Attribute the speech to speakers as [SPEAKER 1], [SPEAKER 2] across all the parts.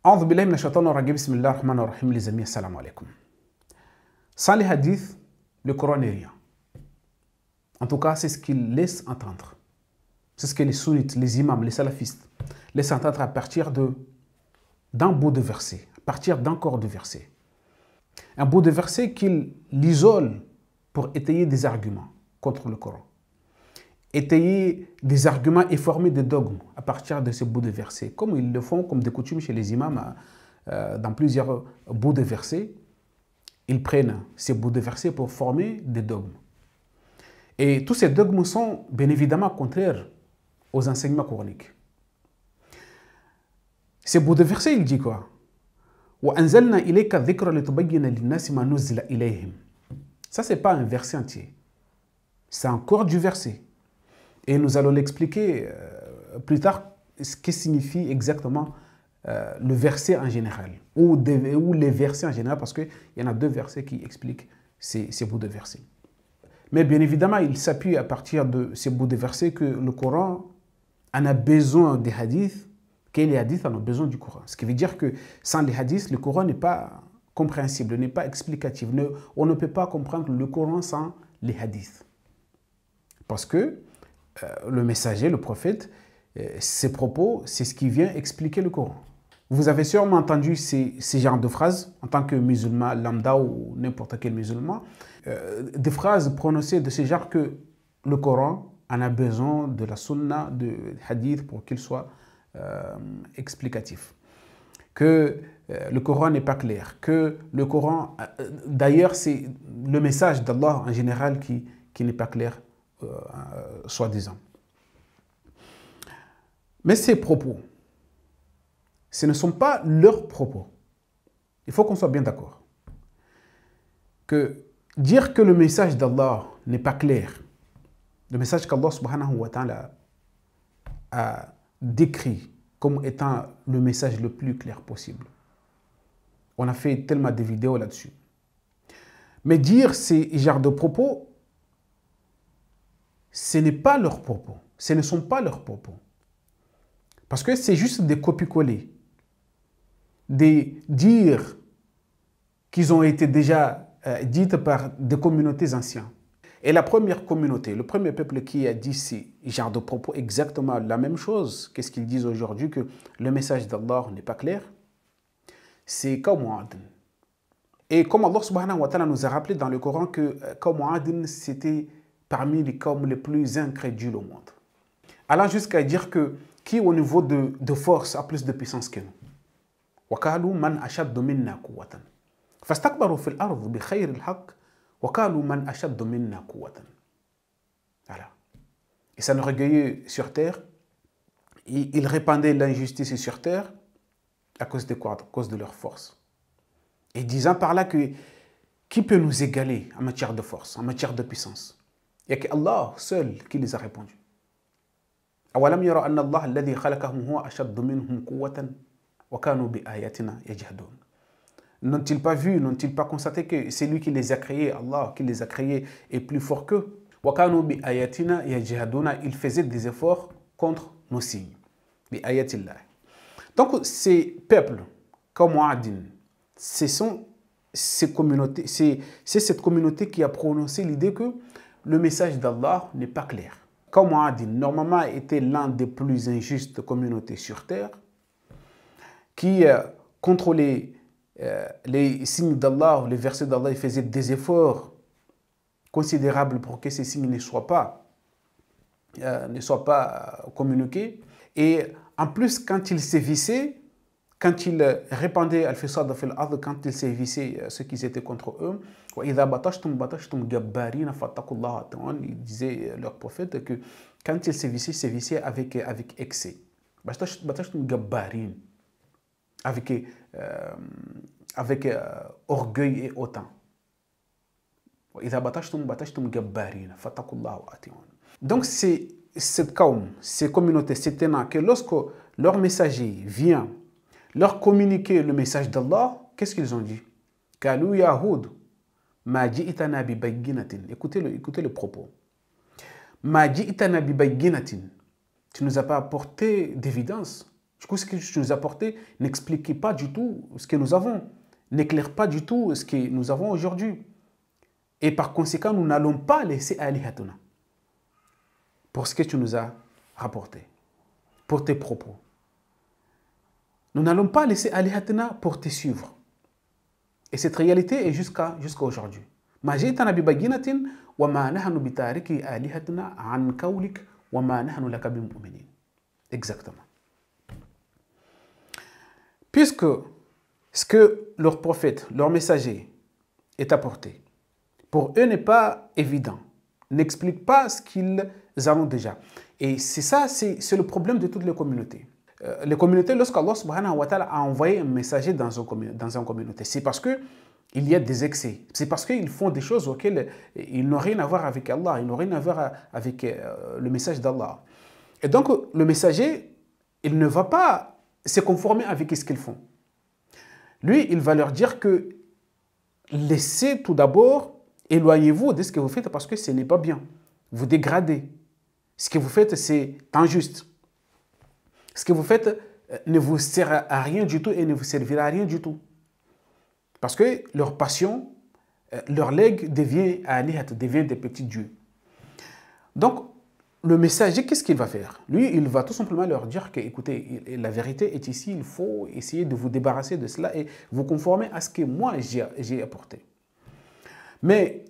[SPEAKER 1] A'udhu billahi minash shaitanir rajim. Bismillahir rahmanir rahim. Les amis, assalamu alaikum. Sans les hadiths, le Coran n'est rien. En tout cas, c'est ce qu'il laisse entendre. C'est ce que les sunnites, les imams, les salafistes laissent entendre à partir d'un bout de verset, à partir d'un corps de verset. Un bout de verset qu'il isole pour étayer des arguments contre le Coran. Étayer des arguments et former des dogmes à partir de ce bout de verset, comme ils le font, comme de coutume chez les imams, dans plusieurs bouts de versets. Ils prennent ces bouts de versets pour former des dogmes. Et tous ces dogmes sont bien évidemment contraires aux enseignements coraniques. Ces bouts de versets, il dit quoi? Ça, c'est pas un verset entier. C'est un corps du verset. Et nous allons l'expliquer plus tard, ce que signifie exactement le verset en général, ou les versets en général, parce qu'il y en a deux versets qui expliquent ces bouts de versets. Mais bien évidemment, il s'appuie à partir de ces bouts de versets que le Coran en a besoin des hadiths, que les hadiths en ont besoin du Coran. Ce qui veut dire que sans les hadiths, le Coran n'est pas compréhensible, n'est pas explicatif. On ne peut pas comprendre le Coran sans les hadiths. Parce que le messager, le prophète, ses propos, c'est ce qui vient expliquer le Coran. Vous avez sûrement entendu ces genres de phrases en tant que musulman lambda ou n'importe quel musulman, des phrases prononcées de ce genre que le Coran en a besoin de la sunna, de hadith pour qu'il soit explicatif. Que le Coran n'est pas clair, que le Coran, d'ailleurs c'est le message d'Allah en général qui n'est pas clair, soi-disant. Mais ces propos, ce ne sont pas leurs propos. Il faut qu'on soit bien d'accord. Que dire que le message d'Allah n'est pas clair, le message qu'Allah subhanahu wa ta'ala a décrit comme étant le message le plus clair possible. On a fait tellement de vidéos là-dessus. Mais dire ces genres de propos, ce n'est pas leurs propos. Ce ne sont pas leurs propos. Parce que c'est juste des copier-coller. Des dires qui ont été déjà dites par des communautés anciennes. Et la première communauté, le premier peuple qui a dit ces genres de propos exactement la même chose, qu'est-ce qu'ils disent aujourd'hui, que le message d'Allah n'est pas clair, c'est Qawm Ad. Et comme Allah subhanahu wa ta'ala nous a rappelé dans le Coran que Qawm Ad, c'était parmi les qawms les plus incrédules au monde. Allant jusqu'à dire que qui au niveau de force a plus de puissance que nous. وَقَالُوا مَنْ أَشَدُّ مِنَّا قُوَّةً فَاسْتَكْبَرُوا فِي الْأَرْضِ بِخَيْرِ الْحَقِّ وَقَالُوا مَنْ أَشَدُّ مِنَّا قُوَّةً. Voilà. Et ça nous recueillait sur terre. Ils répandaient l'injustice sur terre à cause de quoi? À cause de leur force. Et disant par là que qui peut nous égaler en matière de force, en matière de puissance? Il n'y a qu'Allah seul qui les a répondu. أَوَلَمْ يَرَوْا أَنَّ اللَّهَ الَّذِي خَلَقَهُمْ هُوَ أَشَدُّ مِنْهُمْ قُوَّةً وَكَانُوا بِآيَاتِنَا يَجْحَدُونَ. N'ont-ils pas vu, n'ont-ils pas constaté que c'est lui qui les a créés, Allah qui les a créés, est plus fort qu'eux? وَكَانُوا بِآيَاتِنَا يَجْحَدُونَ. Ils faisaient des efforts contre nos signes. بِآيَاتِ اللَّهِ. Donc ces peuples, comme Adin, ce sont ces communautés, c'est cette communauté qui a prononcé l'idée que le message d'Allah n'est pas clair. Comme Adin, normalement, était l'un des plus injustes communautés sur terre, qui contrôlait les signes d'Allah, les versets d'Allah, il faisait des efforts considérables pour que ces signes ne soient pas communiqués. Et en plus, quand ils sévissaient, quand ils répandaient al-fisad fil ard, quand ils sévissaient ceux qui étaient contre eux, il disait leur prophète que quand ils sévissaient avec excès, avec orgueil et autant. Donc c'est cette qawm, ces communautés, ces ténants, que lorsque leur messager vient leur communiquer le message d'Allah, qu'est-ce qu'ils ont dit? Kalou Yahoud, ma ji'tana bi bayyinatin. Écoutez le propos. Ma ji'tana bi bayyinatin. Tu ne nous as pas apporté d'évidence. Du coup, ce que tu nous as apporté n'explique pas du tout ce que nous avons, n'éclaire pas du tout ce que nous avons aujourd'hui. Et par conséquent, nous n'allons pas laisser alihatuna pour ce que tu nous as rapporté, pour tes propos. Nous n'allons pas laisser alihatuna pour te suivre. Et cette réalité est jusqu'à aujourd'hui. Ma ji'tana bi bayyinatin wa ma nahnu bi tariki alihatina an qawlik wa ma nahnu laka bi mu'minin. Exactement. Puisque ce que leur prophète, leur messager est apporté, pour eux n'est pas évident, n'explique pas ce qu'ils ont déjà. Et c'est ça, c'est le problème de toutes les communautés. Les communautés, lorsqu'Allah subhanahu wa ta'ala a envoyé un messager dans une communauté, c'est parce qu'il y a des excès. C'est parce qu'ils font des choses auxquelles ils n'ont rien à voir avec Allah, ils n'ont rien à voir avec le message d'Allah. Et donc, le messager, il ne va pas se conformer avec ce qu'ils font. Lui, il va leur dire que laissez tout d'abord, éloignez-vous de ce que vous faites parce que ce n'est pas bien. Vous dégradez. Ce que vous faites, c'est injuste. Ce que vous faites ne vous sert à rien du tout et ne vous servira à rien du tout. Parce que leur passion, leur legs devient alihat, devient des petits dieux. Donc, le messager, qu'est-ce qu'il va faire? Lui, il va tout simplement leur dire que, écoutez, la vérité est ici, il faut essayer de vous débarrasser de cela et vous conformer à ce que moi j'ai apporté. Mais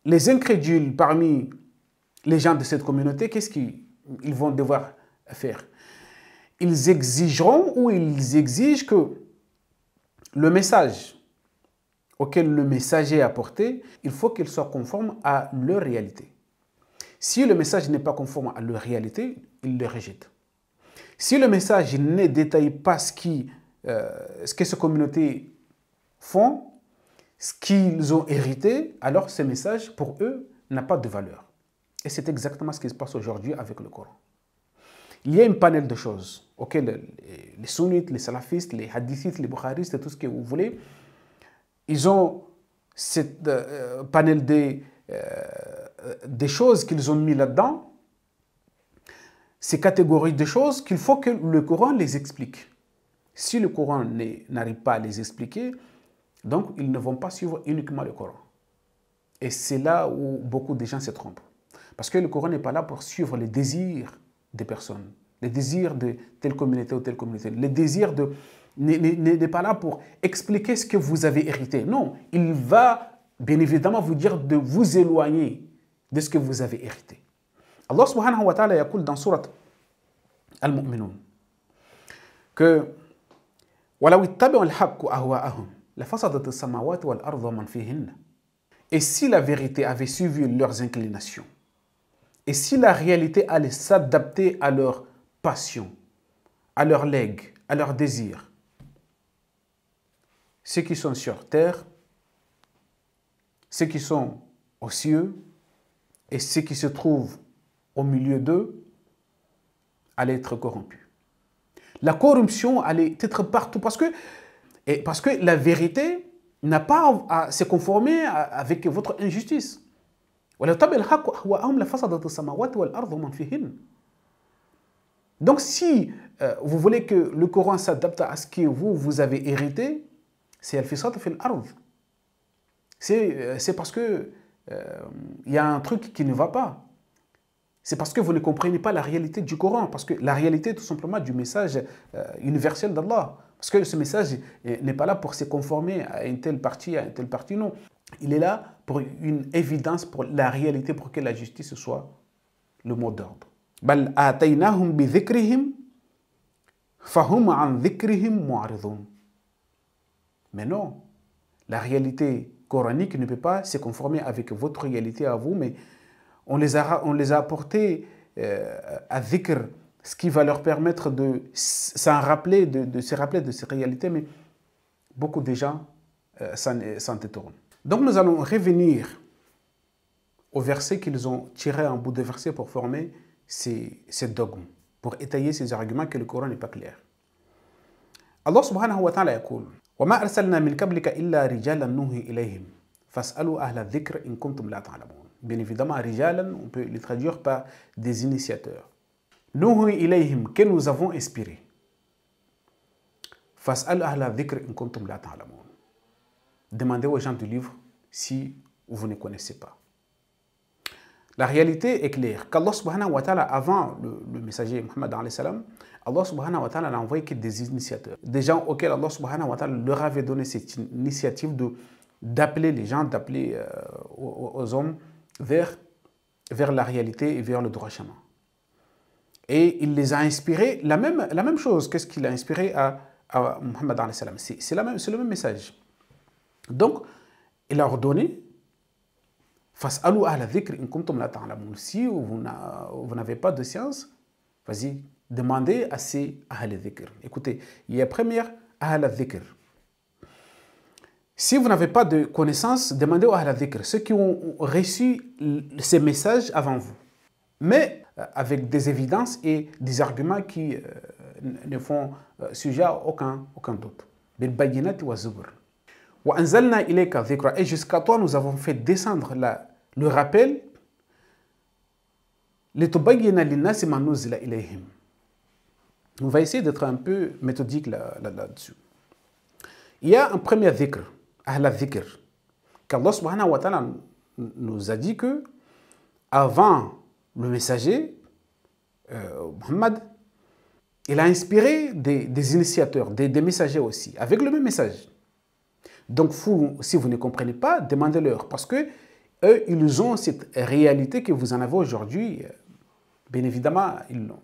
[SPEAKER 1] les incrédules parmi les gens de cette communauté, qu'est-ce qu'ils vont devoir faire? Ils exigeront ou ils exigent que le message auquel le messager a apporté, il faut qu'il soit conforme à leur réalité. Si le message n'est pas conforme à leur réalité, ils le rejettent. Si le message ne détaille pas ce que ces communautés font, ce qu'ils ont hérité, alors ce message, pour eux, n'a pas de valeur. Et c'est exactement ce qui se passe aujourd'hui avec le Coran. Il y a une panel de choses auxquelles les sunnites, les salafistes, les hadithites, les bukharistes, tout ce que vous voulez, ils ont cette panel des choses qu'ils ont mis là-dedans, ces catégories de choses qu'il faut que le Coran les explique. Si le Coran n'arrive pas à les expliquer, donc ils ne vont pas suivre uniquement le Coran. Et c'est là où beaucoup de gens se trompent. Parce que le Coran n'est pas là pour suivre les désirs des personnes, les désirs de telle communauté ou telle communauté. Les désirs n'est pas là pour expliquer ce que vous avez hérité. Non, il va bien évidemment vous dire de vous éloigner de ce que vous avez hérité. Allah subhanahu wa ta'ala yaqul dans surat Al-Mu'minun que وَلَوِ اتَّبَعُوا الْحَقُّ أَهْوَاءَهُمْ لَفَسَدَتِ السَّمَاوَاتُ وَالْأَرْضُ وَمَنْ فِيهِنَّ. Et si la vérité avait suivi leurs inclinations, et si la réalité allait s'adapter à leurs passions, à leurs legs, à leurs désirs, ceux qui sont sur terre, ceux qui sont aux cieux et ceux qui se trouvent au milieu d'eux allaient être corrompus. La corruption allait être partout parce que la vérité n'a pas à se conformer avec votre injustice. Donc si vous voulez que le Coran s'adapte à ce que vous avez hérité, c'est al-fisat fil ard. C'est parce que y a un truc qui ne va pas. C'est parce que vous ne comprenez pas la réalité du Coran, parce que la réalité tout simplement du message universel d'Allah. Parce que ce message n'est pas là pour se conformer à une telle partie, non. Il est là pour une évidence, pour la réalité, pour que la justice soit le mot d'ordre. بَلْ آتَيْنَاهُمْ بِذِكْرِهِمْ فَهُمْ عَنْ ذِكْرِهِمْ مُعْرِضُونَ. Mais non, la réalité coranique ne peut pas se conformer avec votre réalité à vous, mais on les a apportés à dhikr, ce qui va leur permettre de se rappeler de ces réalités, mais beaucoup de gens s'en détournent. Donc nous allons revenir au verset qu'ils ont tiré en bout de verset pour former ces dogmes, pour étayer ces arguments que le Coran n'est pas clair. Allah subhanahu wa ta'ala yaqul وَمَا أَرْسَلْنَا مِنْ قَبْلِكَ إِلَّا رِجَالًا نُوحِي إِلَيْهِمْ فَاسْأَلُوا أَهْلَ الذِّكْرِ إِن كُنْتُمْ لَا تَعْلَمُونَ. Bien évidemment, rijalan, on peut les traduire par des initiateurs. Nuhu ilayhim, que nous avons inspiré. Fas'al ahla dhikr in kuntum la ta'lamun. Demandez aux gens du livre si vous ne connaissez pas. La réalité est claire. Qu'Allah subhanahu wa ta'ala, avant le messager Muhammad alayhi salam, Allah subhanahu wa ta'ala n'a envoyé que des initiateurs. Des gens auxquels Allah subhanahu wa ta'ala leur avait donné cette initiative d'appeler les gens, d'appeler aux hommes vers la réalité et vers le droit chemin. Et il les a inspirés, la même chose. Qu'est-ce qu'il a inspiré à Muhammad alayhi salam? C'est le même message. Donc, il a ordonné Fas'alu ahla dhikr in kuntum la ta'lamun. Si vous n'avez pas de science, vas-y, demandez à ces ahla dhikr. Écoutez, il y a première ahla dhikr. Si vous n'avez pas de connaissances, demandez aux ahla dhikr, ceux qui ont reçu ces messages avant vous. Mais avec des évidences et des arguments qui ne font sujet à aucun doute. Bil bayyinati wa zubur. Et jusqu'à toi, nous avons fait descendre le rappel. On va essayer d'être un peu méthodique là-dessus. Il y a un premier dhikr, ahla dhikr, qu'Allah subhanahu wa ta'ala nous a dit que avant le messager, Muhammad, il a inspiré des initiateurs, des messagers aussi, avec le même message. Donc, si vous ne comprenez pas, demandez-leur, parce que eux, ils ont cette réalité que vous en avez aujourd'hui. Bien évidemment, ils l'ont.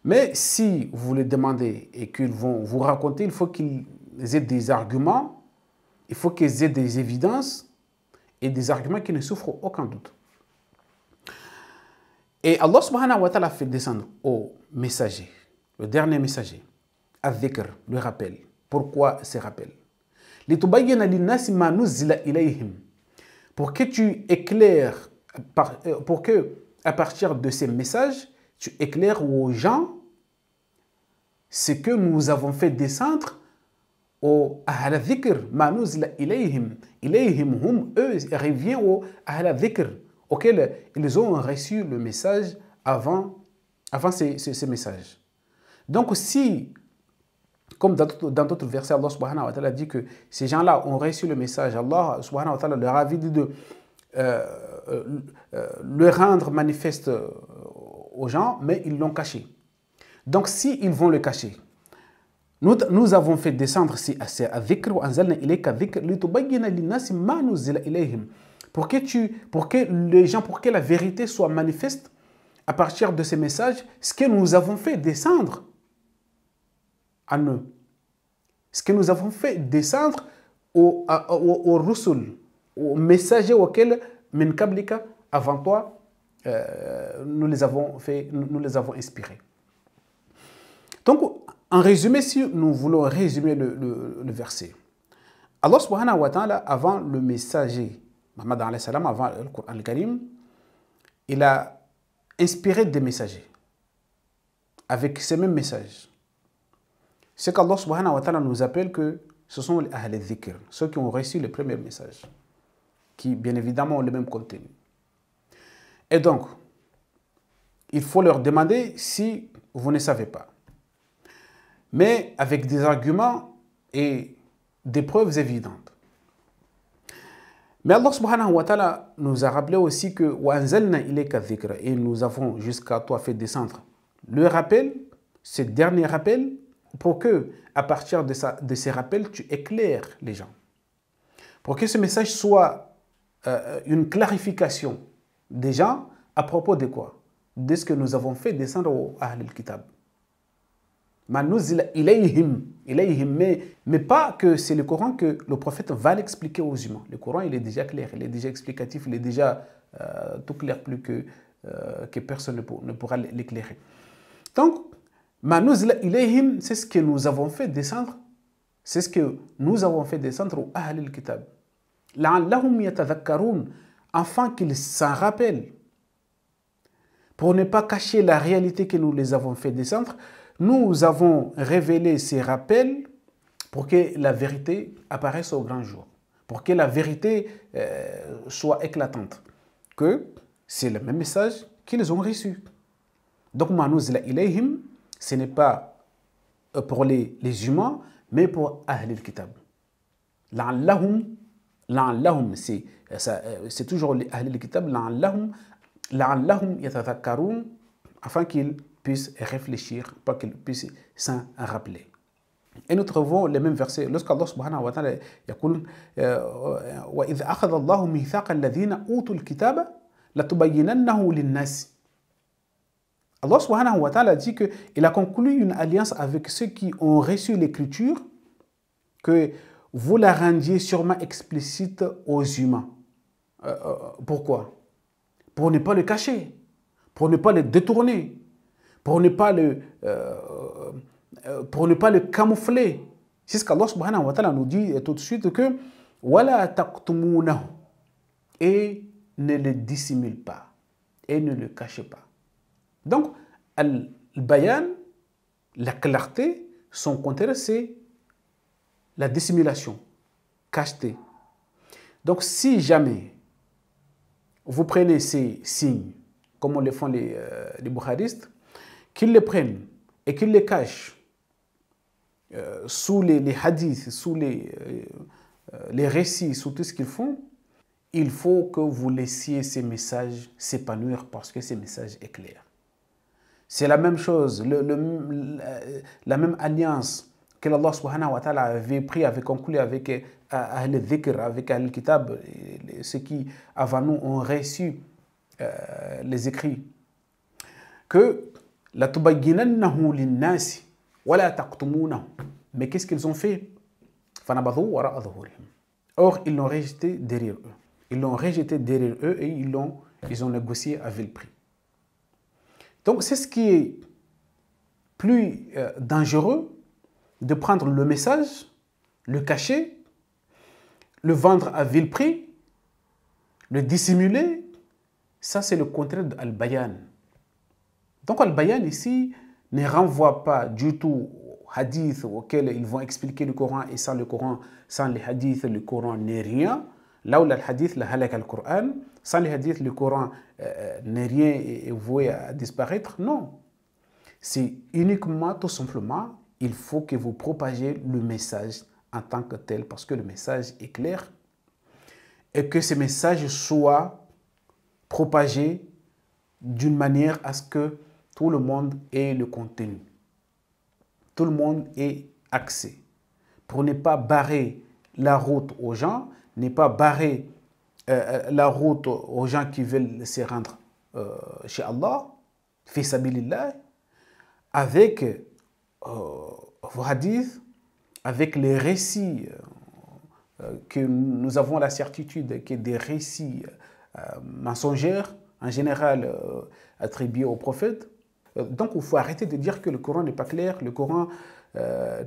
[SPEAKER 1] Mais si vous les demandez et qu'ils vont vous raconter, il faut qu'ils aient des arguments, il faut qu'ils aient des évidences et des arguments qui ne souffrent aucun doute. Et Allah subhanahu wa ta'ala fait descendre au messager, le dernier messager, al-dhikr, le rappel. Pourquoi ce rappel? Pour que tu éclaires, pour que à partir de ces messages, tu éclaires aux gens ce que nous avons fait descendre au ahla dhikr, ma nuzila ilayhim. Ilayhim hum, eux, revient au ahla dhikr, auquel ils ont reçu le message avant ces messages. Donc si, comme dans d'autres versets, Allah subhanahu wa ta'ala dit que ces gens-là ont reçu le message, Allah subhanahu wa ta'ala leur a dit de le rendre manifeste aux gens, mais ils l'ont caché. Donc si ils vont le cacher, nous avons fait descendre pour que les gens, pour que la vérité soit manifeste à partir de ces messages, ce que nous avons fait descendre à eux. Ce que nous avons fait descendre aux rusul, aux messagers auxquels, min kablika, avant toi, nous les avons inspirés. Donc, en résumé, si nous voulons résumer le verset, Allah subhanahu wa ta'ala, avant le messager, Muhammad alayhi salam, avant le Coran al-Karim, il a inspiré des messagers avec ces mêmes messages. C'est qu'Allah subhanahu wa ta'ala nous appelle que ce sont les ahl al-dhikr, ceux qui ont reçu le premier message, qui bien évidemment ont le même contenu. Et donc, il faut leur demander si vous ne savez pas. Mais avec des arguments et des preuves évidentes. Mais Allah subhanahu wa ta'ala nous a rappelé aussi que et nous avons jusqu'à toi fait descendre le rappel, ce dernier rappel, pour que, à partir de ces rappels, tu éclaires les gens. Pour que ce message soit une clarification des gens à propos de quoi? De ce que nous avons fait descendre au Ahl al-Kitab. Mais pas que c'est le Coran que le prophète va l'expliquer aux humains. Le Coran, il est déjà clair, il est déjà explicatif, il est déjà tout clair, plus que personne ne pourra l'éclairer. Donc, c'est ce que nous avons fait descendre, c'est ce que nous avons fait descendre au Ahl al-Kitab. Afin qu'ils s'en rappellent. Pour ne pas cacher la réalité que nous les avons fait descendre, nous avons révélé ces rappels pour que la vérité apparaisse au grand jour, pour que la vérité soit éclatante, que c'est le même message qu'ils ont reçu. Donc, ma nuzila ilayhim, ce n'est pas pour les humains, mais pour Ahl al-Kitab. La'allahum, c'est toujours les Ahl al-Kitab, la'allahum yatathakkarun, afin qu'ils puissent réfléchir, pas qu'ils puissent s'en rappeler. Et nous trouvons les mêmes versets. Lorsqu'Allah subhanahu wa ta'ala يقول وَإِذْ أَخَذَ اللَّهُ مِيثَاقَ الَّذِينَ أُوتُوا الْكِتَابَ لَتُبَيِّنَنَّهُ لِلنَّاسِ. Allah subhanahu wa ta'ala dit qu'il a conclu une alliance avec ceux qui ont reçu l'écriture, que vous la rendiez sûrement explicite aux humains. Pourquoi? Pour ne pas le cacher, pour ne pas le détourner, pour ne pas le camoufler. C'est ce qu'Allah subhanahu wa ta'ala nous dit tout de suite que wala taqtumunahu, et ne le dissimule pas, et ne le cachez pas. Donc, al-bayan, la clarté, son contraire, c'est la dissimulation, cacheté. Donc, si jamais vous prenez ces signes, comme le font les boukhadistes, qu'ils les prennent et qu'ils les cachent sous les hadiths, sous les récits, sous tout ce qu'ils font, il faut que vous laissiez ces messages s'épanouir parce que ces messages est clair. C'est la même chose, la même alliance que Allah subhanahu wa ta'ala avait pris, avait conclu avec Ahl al-Dhikr, avec Ahl al-Kitab, ceux qui avant nous ont reçu les écrits, que la tubayyinannahu lin-nasi wa la taqtumunahu. Mais qu'est-ce qu'ils ont fait? Fanabadhu wara'a dhuhurihim. Or, ils l'ont rejeté derrière eux. Ils l'ont rejeté derrière eux et ils ont négocié à vil prix. Donc, c'est ce qui est plus dangereux, de prendre le message, le cacher, le vendre à vil prix, le dissimuler. Ça, c'est le contraire de Al-Bayan. Donc, Al-Bayan ici ne renvoie pas du tout aux hadiths auxquels ils vont expliquer le Coran, et sans le Coran, sans les hadiths, le Coran n'est rien. Là où le hadith, la halak al-Qur'an, sans les hadiths, le Coran n'est rien et est voué à disparaître. Non. C'est uniquement, tout simplement, il faut que vous propagiez le message en tant que tel, parce que le message est clair, et que ce message soit propagé d'une manière à ce que tout le monde ait le contenu. Tout le monde ait accès. Pour ne pas barrer la route aux gens, ne pas barrer la route aux gens qui veulent se rendre chez Allah, fi sabilillah, avec vos hadiths, avec les récits que nous avons la certitude que des récits mensongers, en général attribués au prophète. Donc il faut arrêter de dire que le Coran n'est pas clair, le Coran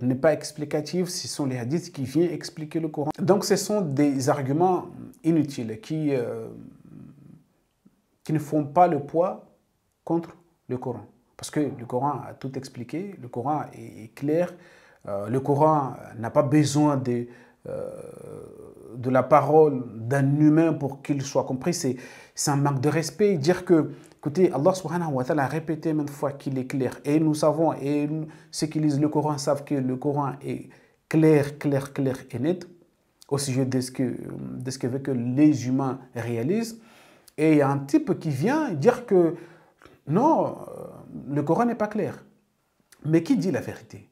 [SPEAKER 1] n'est pas explicatif, ce sont les hadiths qui viennent expliquer le Coran. Donc ce sont des arguments inutiles qui ne font pas le poids contre le Coran. Parce que le Coran a tout expliqué, le Coran est clair, le Coran n'a pas besoin de la parole d'un humain pour qu'il soit compris. C'est un manque de respect. Dire que, écoutez, Allah subhanahu wa ta'ala a répété maintes fois qu'il est clair. Et nous savons, et ceux qui lisent le Coran savent que le Coran est clair, clair, clair et net au sujet de ce que veut que les humains réalisent. Et il y a un type qui vient dire que non, le Coran n'est pas clair. Mais qui dit la vérité?